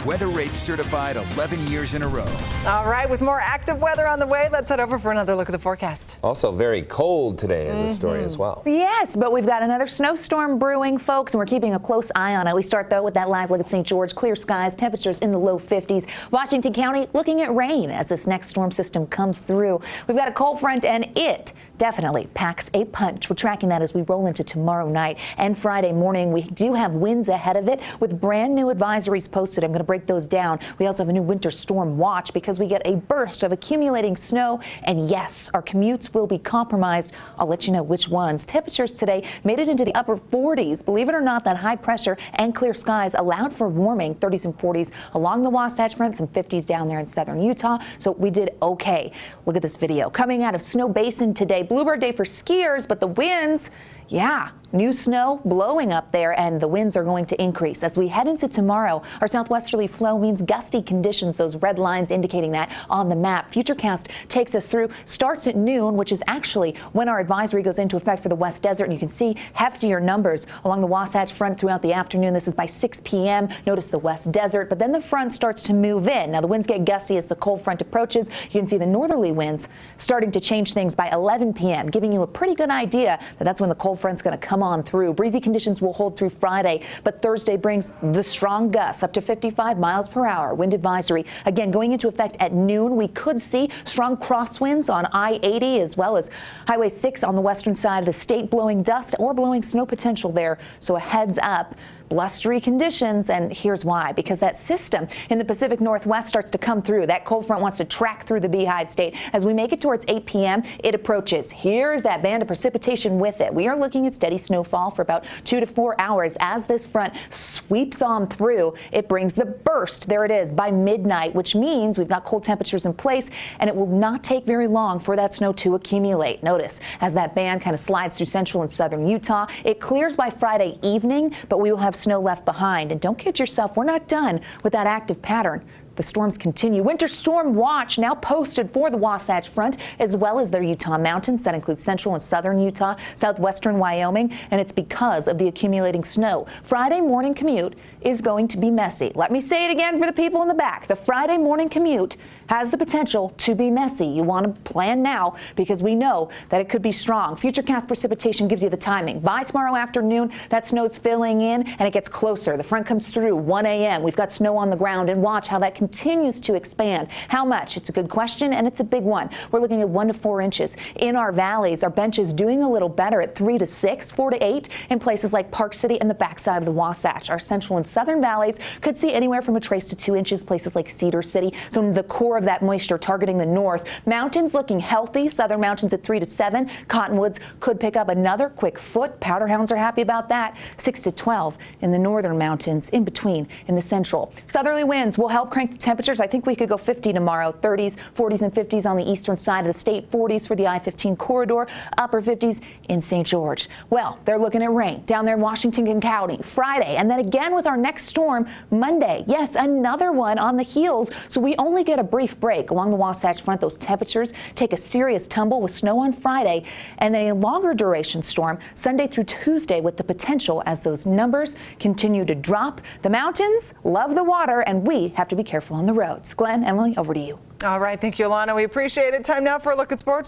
Weather Rates certified 11 years in a row. All right, with more active weather on the way, let's head over for another look at the forecast. Also very cold today is a story as well. Yes, but we've got another snowstorm brewing, folks, and we're keeping a close eye on it. We start, though, with that live look at St. George. Clear skies, temperatures in the low 50s. Washington County looking at rain as this next storm system comes through. We've got a cold front, and it definitely packs a punch. We're tracking that as we roll into tomorrow night and Friday morning. We do have winds ahead of it with brand new advisories posted. I'm going to break those down. We also have a new winter storm watch because we get a burst of accumulating snow. And yes, our commutes will be compromised. I'll let you know which ones. Temperatures today made it into the upper 40s. Believe it or not, that high pressure and clear skies allowed for warming, 30s and 40s along the Wasatch Front, some 50s down there in southern Utah. So we did okay. Look at this video coming out of Snow Basin today. Bluebird day for skiers, but the winds, yeah, new snow blowing up there, and the winds are going to increase. As we head into tomorrow, our southwesterly flow means gusty conditions, those red lines indicating that on the map. Futurecast takes us through, starts at noon, which is actually when our advisory goes into effect for the West Desert, and you can see heftier numbers along the Wasatch Front throughout the afternoon. This is by 6 p.m. Notice the West Desert, but then the front starts to move in. Now the winds get gusty as the cold front approaches. You can see the northerly winds starting to change things by 11 p.m., giving you a pretty good idea that that's when the cold front's going to come on through. Breezy conditions will hold through Friday, but Thursday brings the strong gusts up to 55 miles per hour. Wind advisory again going into effect at noon. We could see strong crosswinds on I-80 as well as Highway 6 on the western side of the state, blowing dust or blowing snow potential there. So a heads up. Blustery conditions, and here's why. Because that system in the Pacific Northwest starts to come through. That cold front wants to track through the Beehive State. As we make it towards 8 p.m., it approaches. Here's that band of precipitation with it. We are looking at steady snowfall for about 2 to 4 hours. As this front sweeps on through, it brings the burst. There it is by midnight, which means we've got cold temperatures in place, and it will not take very long for that snow to accumulate. Notice as that band kind of slides through central and southern Utah, it clears by Friday evening, but we will have snow left behind. And don't kid yourself, we're not done with that active pattern. The storms continue. Winter storm watch now posted for the Wasatch Front as well as their Utah mountains. That includes central and southern Utah, southwestern Wyoming, and it's because of the accumulating snow. Friday morning commute is going to be messy. Let me say it again for the people in the back. The Friday morning commute has the potential to be messy. You want to plan now because we know that it could be strong. Futurecast precipitation gives you the timing. By tomorrow afternoon, that snow's filling in and it gets closer. The front comes through 1 a.m. We've got snow on the ground, and watch how that continues to expand. How much? It's a good question, and it's a big one. We're looking at 1 to 4 inches. In our valleys, our benches doing a little better at 3 to 6, 4 to 8 in places like Park City and the backside of the Wasatch. Our central and southern valleys could see anywhere from a trace to 2 inches, places like Cedar City. So in the core of that moisture targeting the north. Mountains looking healthy. Southern mountains at 3 to 7. Cottonwoods could pick up another quick foot. Powderhounds are happy about that. 6 to 12 in the northern mountains, in between in the central. Southerly winds will help crank the temperatures. I think we could go 50 tomorrow. 30s, 40s, and 50s on the eastern side of the state. 40s for the I-15 corridor. Upper 50s in St. George. Well, they're looking at rain down there in Washington County Friday, and then again with our next storm Monday. Yes, another one on the heels. So we only get a brief break along the Wasatch Front. Those temperatures take a serious tumble with snow on Friday, and then a longer duration storm Sunday through Tuesday with the potential as those numbers continue to drop. The mountains love the water, and we have to be careful on the roads. Glenn, Emily, over to you. All right. Thank you, Alana. We appreciate it. Time now for a look at sports.